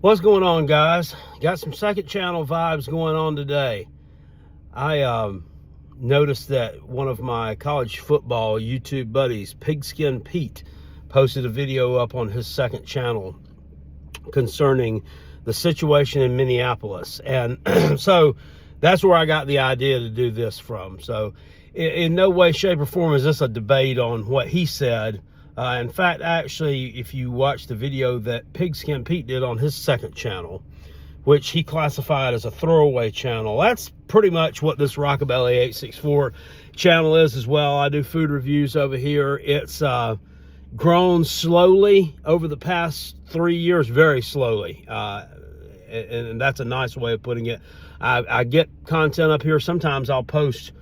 What's going on, guys? Got some second channel vibes going on today. I noticed that one of my college football YouTube buddies, Pigskin Pete, posted a video up on his second channel concerning the situation in Minneapolis. And so that's where I got the idea to do this from. So in no way, shape, or form is this a debate on what he said. In fact, actually, if you watch the video that Pigskin Pete did on his second channel, which he classified as a throwaway channel, that's pretty much what this Rockabilly 864 channel is as well. I do food reviews over here. It's grown slowly over the past 3 years, very slowly. And that's a nice way of putting it. I get content up here. Sometimes I'll post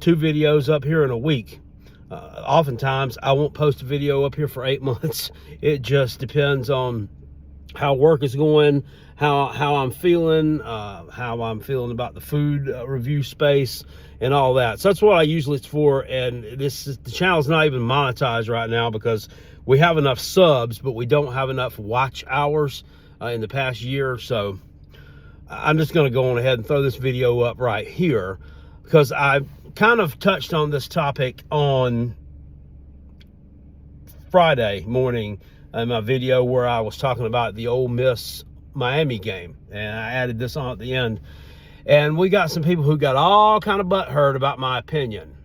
2 videos up here in a week. Oftentimes I won't post a video up here for 8 months. It just depends on how work is going, how I'm feeling, how I'm feeling about the food review space and all that. So that's what I usually it's for. And the channel's not even monetized right now because we have enough subs, but we don't have enough watch hours in the past year. So I'm just going to go on ahead and throw this video up right here because I kind of touched on this topic on Friday morning in my video where I was talking about the Ole Miss Miami game, and I added this on at the end. And we got some people who got all kind of butthurt about my opinion.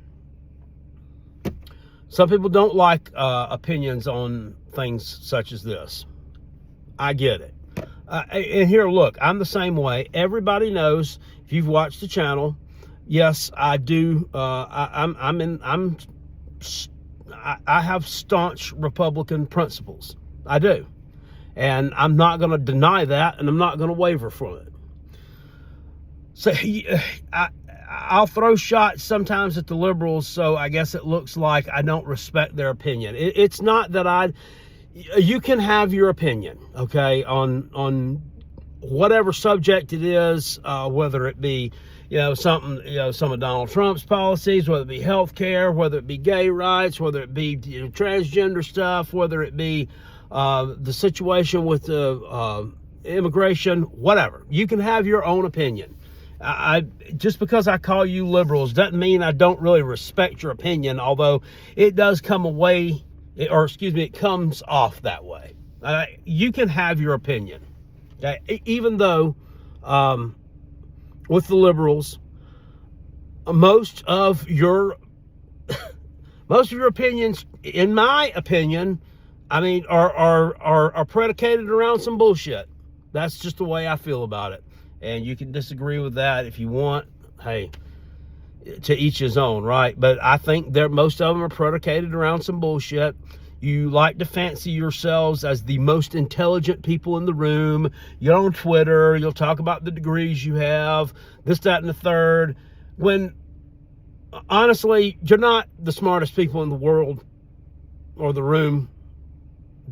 Some people don't like opinions on things such as this. I get it. And here, look, I'm the same way. Everybody knows, if you've watched the channel, yes, I do. I have staunch Republican principles. I do. And I'm not going to deny that, and I'm not going to waver from it. So I'll throw shots sometimes at the liberals, so I guess it looks like I don't respect their opinion. It's not that you can have your opinion, okay, on whatever subject it is, whether it be, some of Donald Trump's policies, whether it be health care, whether it be gay rights, whether it be transgender stuff, whether it be the situation with immigration, whatever. You can have your own opinion. Just because I call you liberals doesn't mean I don't really respect your opinion, although it does come away, it comes off that way. You can have your opinion, okay? Even though with the liberals, most of your opinions, in my opinion, are predicated around some bullshit. That's just the way I feel about it. And you can disagree with that if you want. Hey, to each his own, right? But I think most of them are predicated around some bullshit. You like to fancy yourselves as the most intelligent people in the room. You're on Twitter. You'll talk about the degrees you have, this, that, and the third. When, honestly, you're not the smartest people in the world or the room,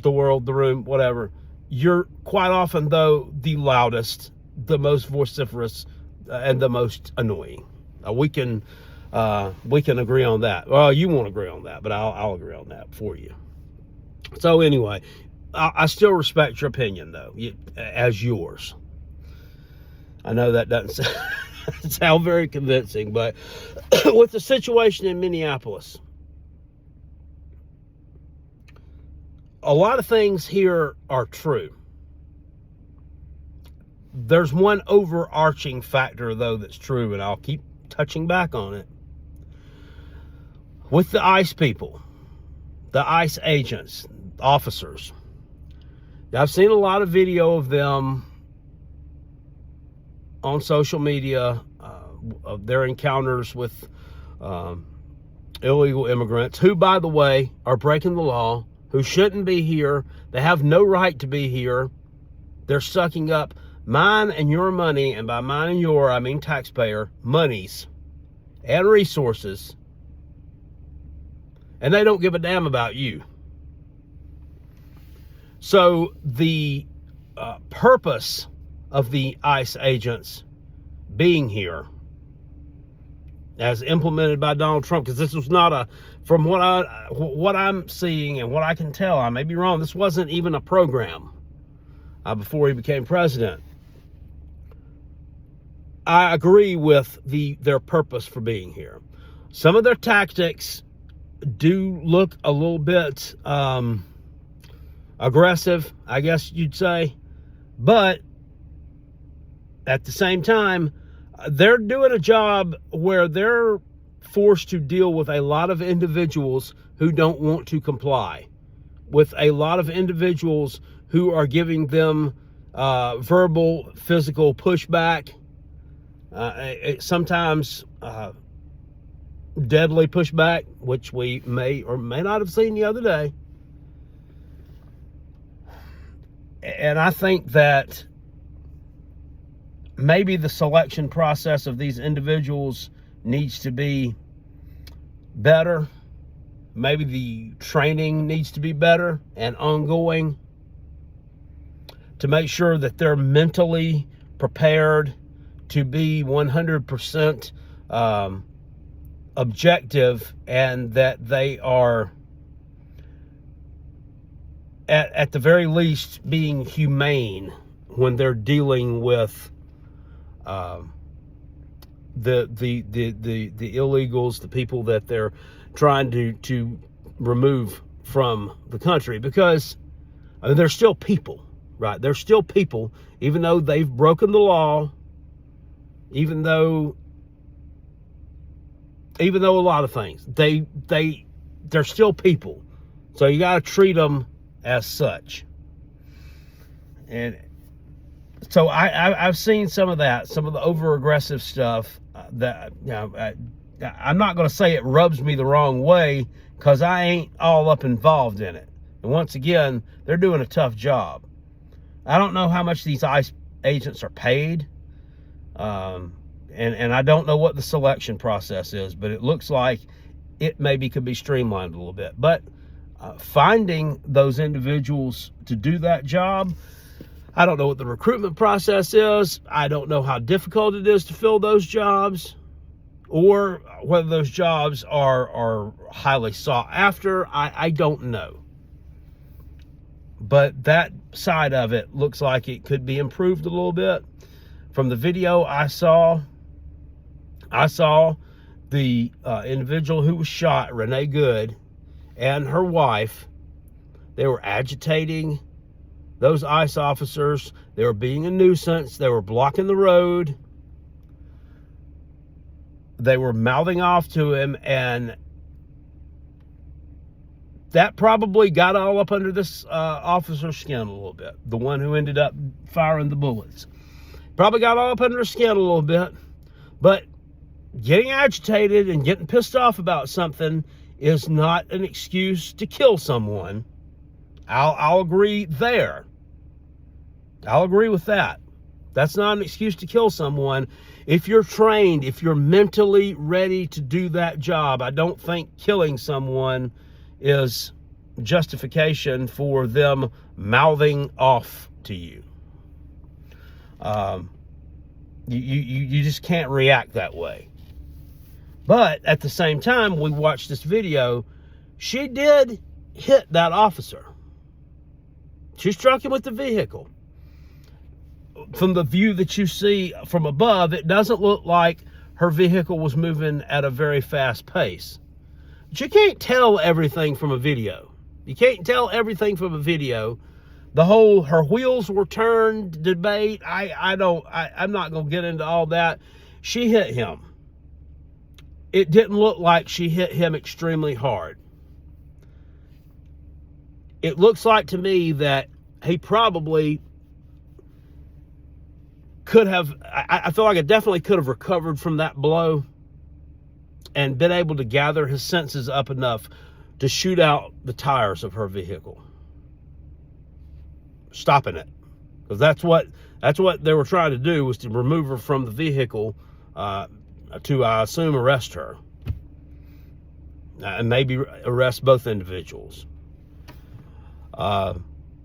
whatever. You're quite often, though, the loudest, the most vociferous, and the most annoying. We can agree on that. Well, you won't agree on that, but I'll agree on that for you. So anyway, I still respect your opinion, though, as yours. I know that doesn't sound very convincing, but with the situation in Minneapolis, a lot of things here are true. There's one overarching factor, though, that's true, and I'll keep touching back on it. With the ICE people, the ICE agents, officers, I've seen a lot of video of them on social media, of their encounters with illegal immigrants, who, by the way, are breaking the law, who shouldn't be here. They have no right to be here. They're sucking up mine and your money, and by mine and your, I mean taxpayer monies and resources, and they don't give a damn about you. So the purpose of the ICE agents being here, as implemented by Donald Trump, because this was not from what I'm seeing and what I can tell, I may be wrong, this wasn't even a program. before he became president. I agree with their purpose for being here. Some of their tactics do look a little bit aggressive, I guess you'd say. But at the same time, they're doing a job where they're forced to deal with a lot of individuals who don't want to comply, with a lot of individuals who are giving them verbal, physical pushback, sometimes deadly pushback, which we may or may not have seen the other day. And I think that maybe the selection process of these individuals needs to be better. Maybe the training needs to be better and ongoing to make sure that they're mentally prepared to be 100% objective, and that they are at the very least being humane when they're dealing with the illegals, the people that they're trying to remove from the country. Because I mean, they're still people, right? They're still people, even though they've broken the law, even though a lot of things, they're still people. So you got to treat them as such. And so I've seen some of that, some of the over aggressive stuff that, you know, I'm not going to say it rubs me the wrong way, because I ain't all up involved in it. And once again, they're doing a tough job. I don't know how much these ICE agents are paid. And I don't know what the selection process is, but it looks like it maybe could be streamlined a little bit. But finding those individuals to do that job, I don't know what the recruitment process is. I don't know how difficult it is to fill those jobs, or whether those jobs are highly sought after. I don't know. But that side of it looks like it could be improved a little bit. From the video I saw the individual who was shot, Renee Good, and her wife. They were agitating those ICE officers. They were being a nuisance. They were blocking the road. They were mouthing off to him, and that probably got all up under this officer's skin a little bit. The one who ended up firing the bullets. Probably got all up under his skin a little bit. But getting agitated and getting pissed off about something is not an excuse to kill someone. I'll agree there. I'll agree with that. That's not an excuse to kill someone. If you're trained, if you're mentally ready to do that job, I don't think killing someone is justification for them mouthing off to you. You just can't react that way. But at the same time, we watched this video. She did hit that officer. She struck him with the vehicle. From the view that you see from above, it doesn't look like her vehicle was moving at a very fast pace. But you can't tell everything from a video. You can't tell everything from a video. The whole her wheels were turned debate, I'm not going to get into all that. She hit him. It didn't look like she hit him extremely hard. It looks like to me that he probably could have, I feel like it definitely could have recovered from that blow and been able to gather his senses up enough to shoot out the tires of her vehicle, stopping it. Because that's what they were trying to do, was to remove her from the vehicle, to, I assume, arrest her. And maybe arrest both individuals.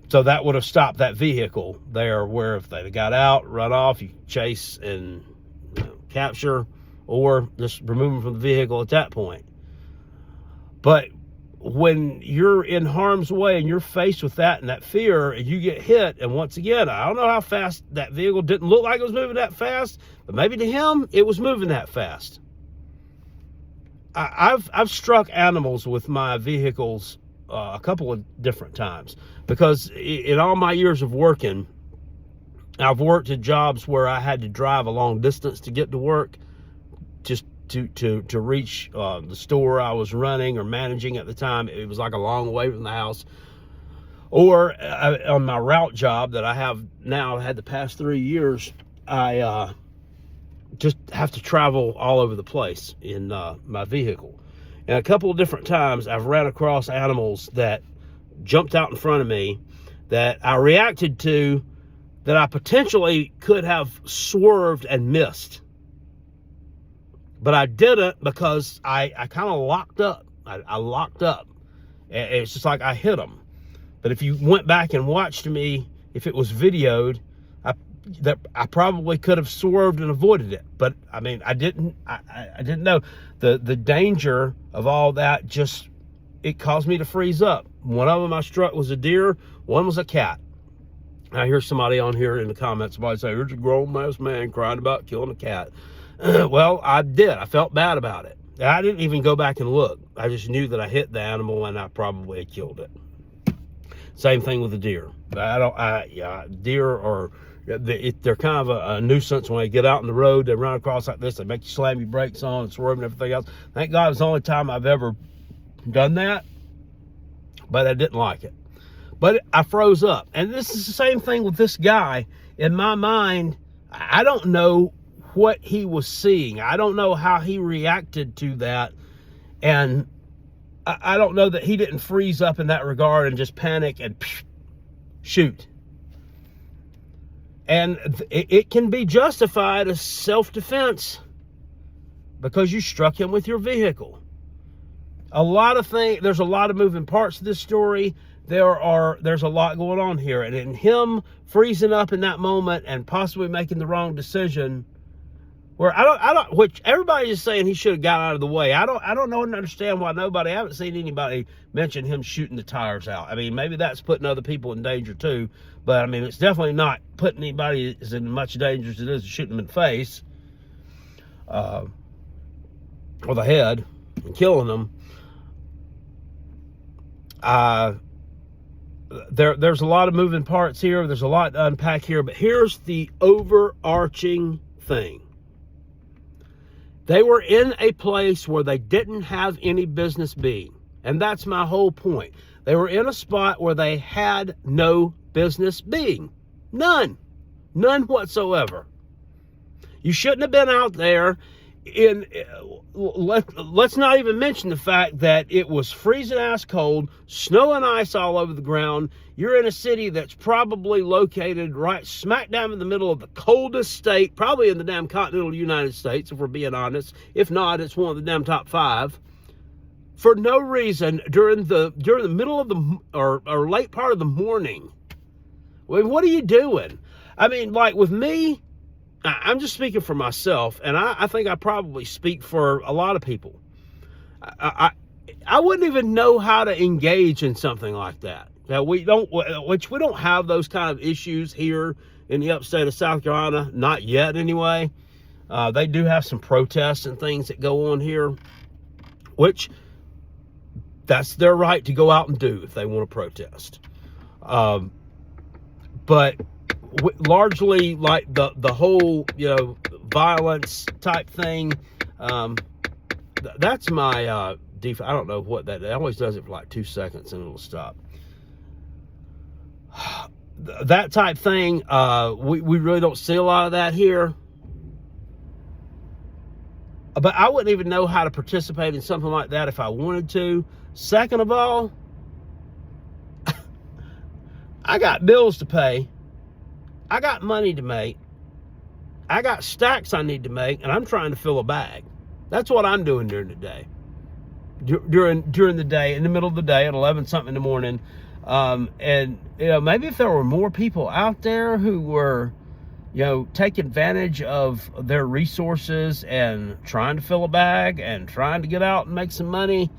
So that would have stopped that vehicle there, where if they'd got out, run off, you chase and capture, or just remove them from the vehicle at that point. But when you're in harm's way and you're faced with that and that fear, and you get hit, and once again, I don't know how fast that vehicle, didn't look like it was moving that fast, but maybe to him it was moving that fast. I've struck animals with my vehicles a couple of different times, because in all my years of working, I've worked at jobs where I had to drive a long distance to get to work, just to reach the store I was running or managing at the time. It was like a long way from the house. Or on my route job that I have now, had the past 3 years, I just have to travel all over the place in my vehicle. And a couple of different times I've ran across animals that jumped out in front of me that I reacted to, that I potentially could have swerved and missed. But I didn't, because I kind of locked up. I locked up. And it's just like I hit them. But if you went back and watched me, if it was videoed, I probably could have swerved and avoided it. But I mean, I didn't know. The danger of all that, just, it caused me to freeze up. One of them I struck was a deer, one was a cat. I hear somebody on here in the comments, somebody say, "Here's a grown-ass man crying about killing a cat." Well, I did. I felt bad about it. I didn't even go back and look. I just knew that I hit the animal and I probably had killed it. Same thing with the deer. Deer are, they're kind of a nuisance when they get out on the road. They run across like this. They make you slam your brakes on and swerve and everything else. Thank God it's the only time I've ever done that, but I didn't like it. But I froze up. And this is the same thing with this guy. In my mind, I don't know what he was seeing. I don't know how he reacted to that. And I don't know that he didn't freeze up in that regard and just panic and shoot. And it can be justified as self-defense because you struck him with your vehicle. There's a lot of moving parts to this story. There's a lot going on here. And in him freezing up in that moment and possibly making the wrong decision, where which everybody is saying he should have got out of the way. I don't know and understand why I haven't seen anybody mention him shooting the tires out. I mean, maybe that's putting other people in danger too, but I mean, it's definitely not putting anybody as in much danger as it is shooting them in the face, or the head, and killing them. There's a lot of moving parts here. There's a lot to unpack here, but here's the overarching thing. They were in a place where they didn't have any business being. And that's my whole point. They were in a spot where they had no business being. None. None whatsoever. You shouldn't have been out there. Let's not even mention the fact that it was freezing ass cold, snow and ice all over the ground. You're in a city that's probably located right smack down in the middle of the coldest state, probably in the damn continental United States, if we're being honest. If not, it's one of the damn top 5. For no reason, during the middle of the or late part of the morning. I mean, what are you doing? I mean, like with me, I'm just speaking for myself, and I think I probably speak for a lot of people. I wouldn't even know how to engage in something like that. We don't have those kind of issues here in the upstate of South Carolina, not yet anyway. They do have some protests and things that go on here, which that's their right to go out and do if they want to protest. But largely, like the whole, violence type thing, that's my default. I don't know what that, it always does it for like 2 seconds and it'll stop. That type thing, we really don't see a lot of that here. But I wouldn't even know how to participate in something like that if I wanted to. Second of all, I got bills to pay. I got money to make. I got stacks I need to make, and I'm trying to fill a bag. That's what I'm doing during the day. During the day, in the middle of the day, at 11 something in the morning. And maybe if there were more people out there who were, taking advantage of their resources and trying to fill a bag and trying to get out and make some money,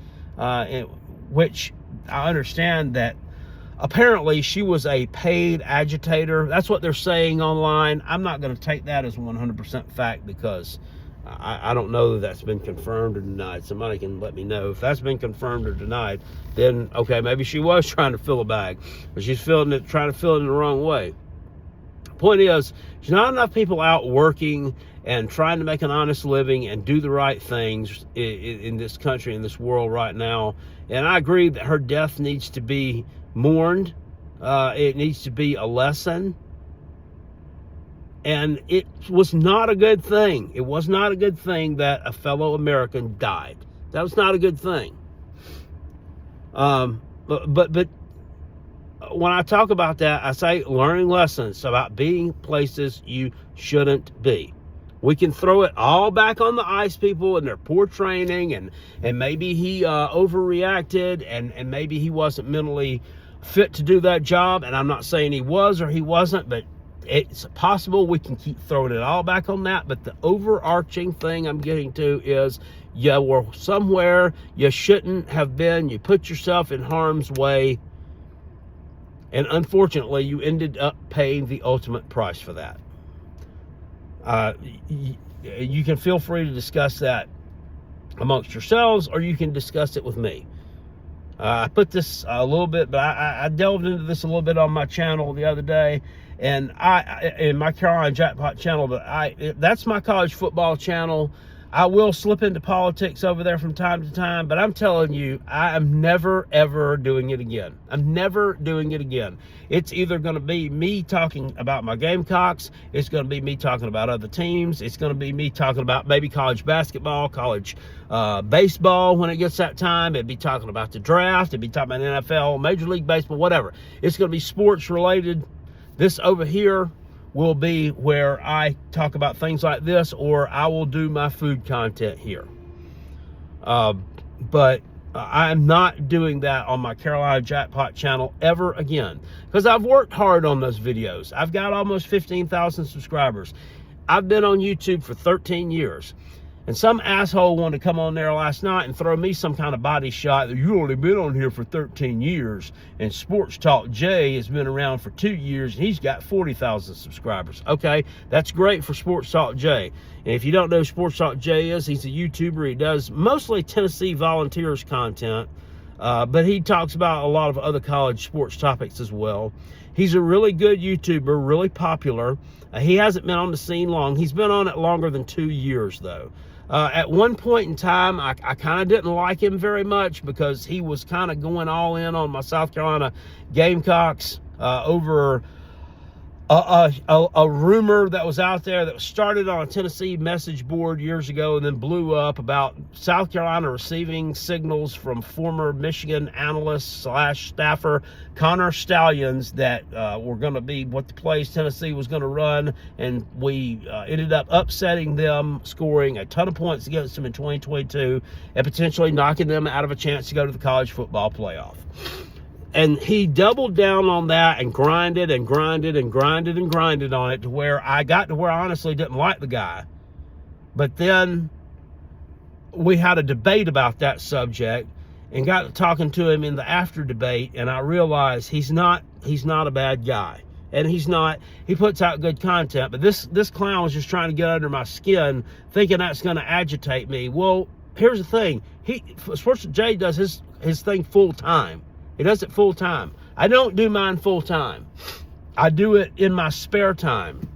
which I understand that apparently she was a paid agitator. That's what they're saying online. I'm not going to take that as 100% fact because I don't know that that's been confirmed or denied. Somebody can let me know if that's been confirmed or denied. Then okay, maybe she was trying to fill a bag, but she's trying to fill it in the wrong way. Point is, there's not enough people out working and trying to make an honest living and do the right things in this country, in this world right now. And I agree that her death needs to be mourned. It needs to be a lesson. And it was not a good thing. It was not a good thing that a fellow American died. That was not a good thing. But when I talk about that, I say learning lessons about being places you shouldn't be. We can throw it all back on the ICE people and their poor training, and maybe he overreacted, and maybe he wasn't mentally fit to do that job. And I'm not saying he was or he wasn't, but it's possible we can keep throwing it all back on that. But the overarching thing I'm getting to is you were somewhere you shouldn't have been. You put yourself in harm's way. And unfortunately, you ended up paying the ultimate price for that. You can feel free to discuss that amongst yourselves, or you can discuss it with me. I put this a little bit, but I delved into this a little bit on my channel the other day, and in my Carolina Jackpot channel, but that's my college football channel. I will slip into politics over there from time to time, but I'm telling you, I am never, ever doing it again. I'm never doing it again. It's either going to be me talking about my Gamecocks, it's going to be me talking about other teams, it's going to be me talking about maybe college basketball, college baseball when it gets that time. It'd be talking about the draft, it'd be talking about NFL, Major League Baseball, whatever. It's going to be sports related. This over here will be where I talk about things like this, or I will do my food content here. But I'm not doing that on my Carolina Jackpot channel ever again, because I've worked hard on those videos. I've got almost 15,000 subscribers. I've been on YouTube for 13 years. And some asshole wanted to come on there last night and throw me some kind of body shot that you only been on here for 13 years. And Sports Talk Jay has been around for 2 years and he's got 40,000 subscribers. Okay, that's great for Sports Talk Jay. And if you don't know who Sports Talk Jay is, he's a YouTuber. He does mostly Tennessee Volunteers content, but he talks about a lot of other college sports topics as well. He's a really good YouTuber, really popular. He hasn't been on the scene long. He's been on it longer than 2 years, though. At one point in time, I kind of didn't like him very much because he was kind of going all in on my South Carolina Gamecocks over a rumor that was out there that was started on a Tennessee message board years ago and then blew up about South Carolina receiving signals from former Michigan analyst / staffer Connor Stallions that were going to be what the plays Tennessee was going to run, and we ended up upsetting them, scoring a ton of points against them in 2022 and potentially knocking them out of a chance to go to the college football playoff. And he doubled down on that and grinded and grinded and grinded and grinded on it to where I got to where I honestly didn't like the guy. But then we had a debate about that subject and got to talking to him in the after debate, and I realized he's not a bad guy. And he puts out good content, but this clown was just trying to get under my skin, thinking that's going to agitate me. Well, here's the thing. Sports Jay does his thing full time. He does it full time. I don't do mine full time. I do it in my spare time.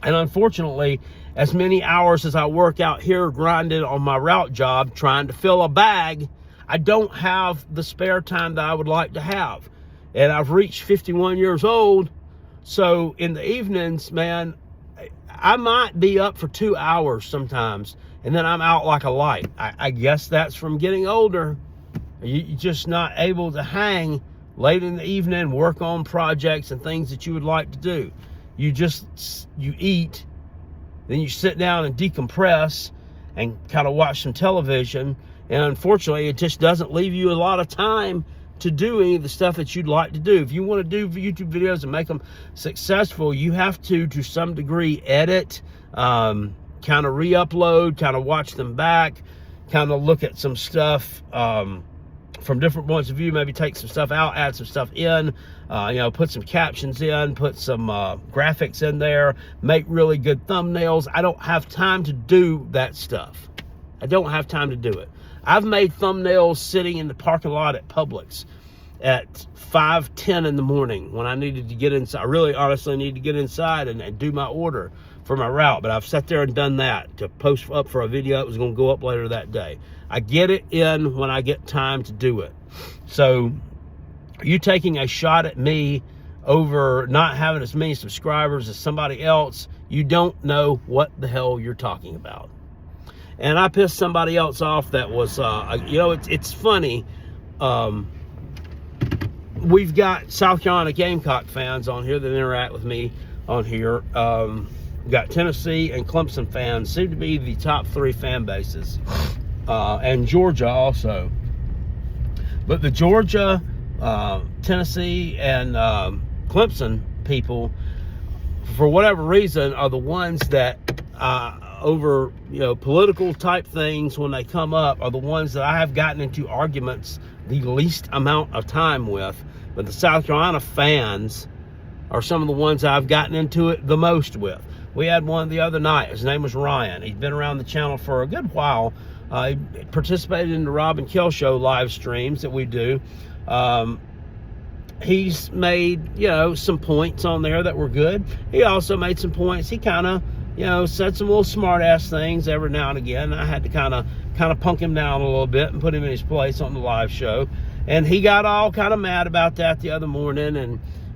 And unfortunately, as many hours as I work out here grinding on my route job, trying to fill a bag, I don't have the spare time that I would like to have. And I've reached 51 years old. So in the evenings, man, I might be up for 2 hours sometimes, and then I'm out like a light. I guess that's from getting older. You're just not able to hang late in the evening, work on projects and things that you would like to do. You eat, then you sit down and decompress and kind of watch some television. And unfortunately, it just doesn't leave you a lot of time to do any of the stuff that you'd like to do. If you want to do YouTube videos and make them successful, you have to some degree, edit, kind of re-upload, kind of watch them back, kind of look at some stuff, from different points of view, maybe take some stuff out, add some stuff in, put some captions in, put some graphics in there, make really good thumbnails. I don't have time to do that stuff. I don't have time to do it. I've made thumbnails sitting in the parking lot at Publix at 5:10 in the morning when I needed to get inside. I really honestly need to get inside and do my order for my route, but I've sat there and done that to post up for a video that was going to go up later that day. I get it in when I get time to do it. So you taking a shot at me over not having as many subscribers as somebody else, you don't know what the hell you're talking about. And I pissed somebody else off that was, it's funny. We've got South Carolina Gamecock fans on here that interact with me on here. We've got Tennessee and Clemson fans, seem to be the top 3 fan bases. And Georgia also. But the Georgia, Tennessee, and Clemson people, for whatever reason, are the ones that over political type things, when they come up, are the ones that I have gotten into arguments the least amount of time with. But the South Carolina fans are some of the ones I've gotten into it the most with. We had one the other night. His name was Ryan. He'd been around the channel for a good while. He participated in the Rob and Kel Show live streams that we do. He's made, some points on there that were good. He also made some points. He kind of, said some little smart ass things every now and again. I had to kind of punk him down a little bit and put him in his place on the live show. And he got all kind of mad about that the other morning,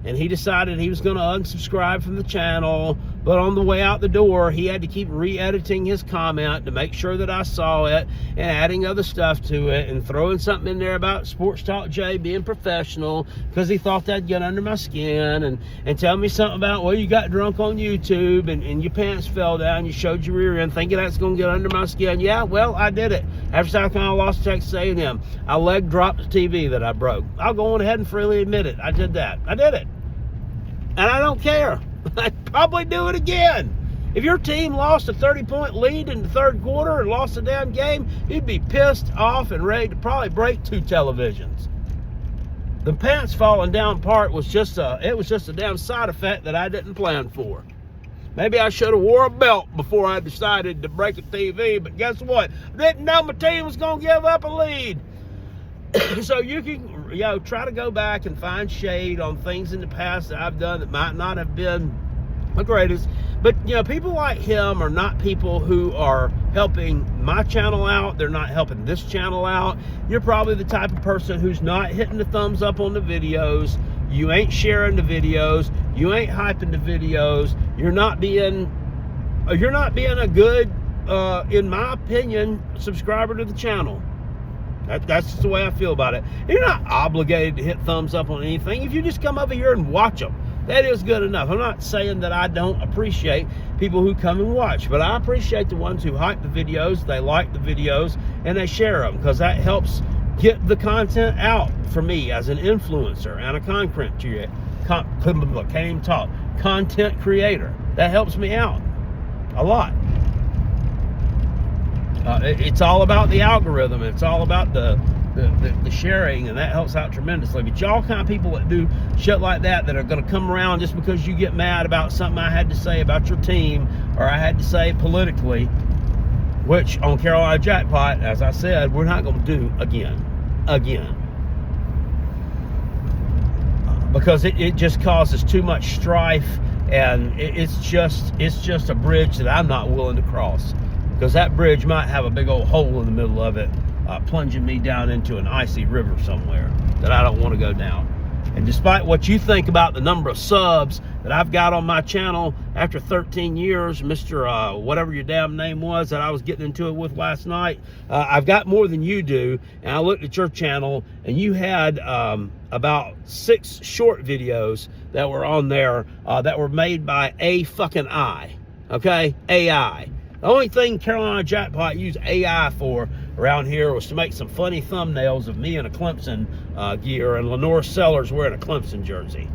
and he decided he was going to unsubscribe from the channel. But on the way out the door, he had to keep re-editing his comment to make sure that I saw it, and adding other stuff to it, and throwing something in there about Sports Talk Jay being professional, because he thought that'd get under my skin, and tell me something about, well, you got drunk on YouTube, and your pants fell down, you showed your rear end, thinking that's going to get under my skin. Yeah, well, I did it. After South Carolina lost Texas A&M, I leg dropped the TV that I broke. I'll go on ahead and freely admit it. I did that. I did it. And I don't care. I'd probably do it again. If your team lost a 30-point lead in the third quarter and lost the damn game, you'd be pissed off and ready to probably break 2 televisions. The pants falling down part was just a damn side effect that I didn't plan for. Maybe I should have wore a belt before I decided to break a TV, but guess what? I didn't know my team was going to give up a lead. So you can, try to go back and find shade on things in the past that I've done that might not have been the greatest. But, people like him are not people who are helping my channel out. They're not helping this channel out. You're probably the type of person who's not hitting the thumbs up on the videos. You ain't sharing the videos. You ain't hyping the videos. You're not being a good, in my opinion, subscriber to the channel. That's just the way I feel about it. You're not obligated to hit thumbs up on anything. If you just come over here and watch them, that is good enough. I'm not saying that I don't appreciate people who come and watch, but I appreciate the ones who hype the videos, they like the videos, and they share them, because that helps get the content out for me as an influencer and a content creator. That helps me out a lot. It's all about the algorithm. It's all about the sharing, and that helps out tremendously. But y'all kind of people that do shit like that are going to come around just because you get mad about something I had to say about your team, or I had to say politically, which on Carolina Jackpot, as I said, we're not going to do again. Because it just causes too much strife, and it's just a bridge that I'm not willing to cross. Because that bridge might have a big old hole in the middle of it, plunging me down into an icy river somewhere that I don't want to go down. And despite what you think about the number of subs that I've got on my channel after 13 years, Mr. Whatever your damn name was that I was getting into it with last night, I've got more than you do. And I looked at your channel, and you had about 6 short videos that were on there that were made by AI. Okay? AI. The only thing Carolina Jackpot used AI for around here was to make some funny thumbnails of me in a Clemson gear and Lenore Sellers wearing a Clemson jersey.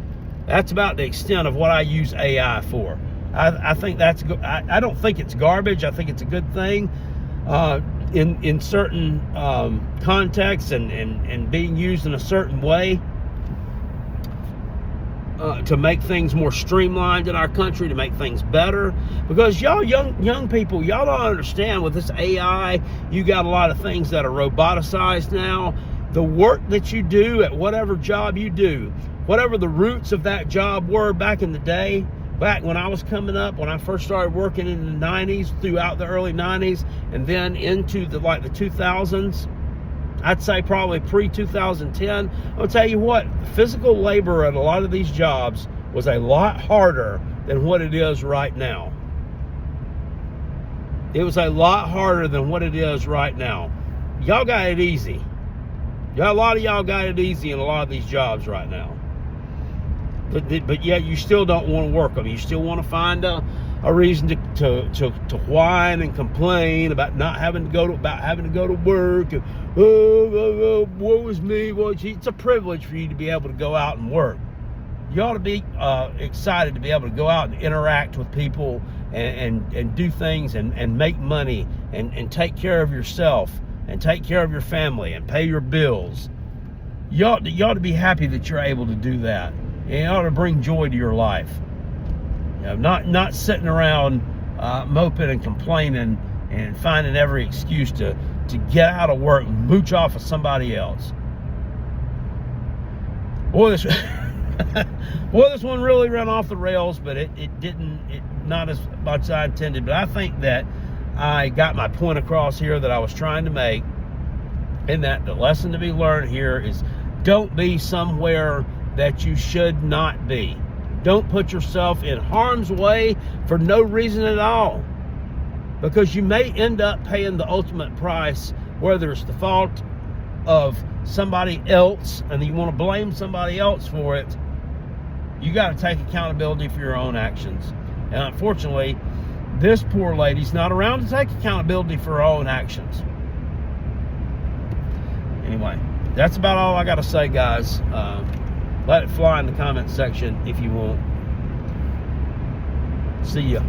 That's about the extent of what I use AI for. I think that's good. I don't think it's garbage. I think it's a good thing. in certain contexts and being used in a certain way to make things more streamlined in our country, to make things better. Because y'all young people, y'all don't understand, with this AI, you got a lot of things that are roboticized now. The work that you do at whatever job you do, whatever the roots of that job were back in the day, back when I was coming up, when I first started working in the 90s, throughout the early 90s, and then into the 2000s, I'd say probably pre-2010, I'll tell you what, physical labor at a lot of these jobs was a lot harder than what it is right now. It was a lot harder than what it is right now. Y'all got it easy. A lot of y'all got it easy in a lot of these jobs right now. But yet you still don't want to work them. You still want to find a reason to whine and complain about not having to go to work. Woe is me. Well, it's a privilege for you to be able to go out and work. You ought to be excited to be able to go out and interact with people and do things and make money and take care of yourself and take care of your family and pay your bills. You ought to be happy that you're able to do that. It ought to bring joy to your life. You know, not sitting around moping and complaining and finding every excuse to get out of work and mooch off of somebody else. Boy, this one really ran off the rails, but it not as much as I intended. But I think that I got my point across here that I was trying to make, and that the lesson to be learned here is don't be somewhere that you should not be. Don't put yourself in harm's way for no reason at all, because you may end up paying the ultimate price, whether it's the fault of somebody else and you want to blame somebody else for it. You got to take accountability for your own actions. And unfortunately, this poor lady's not around to take accountability for her own actions. Anyway, that's about all I got to say, guys. Let it fly in the comment section if you want. See ya.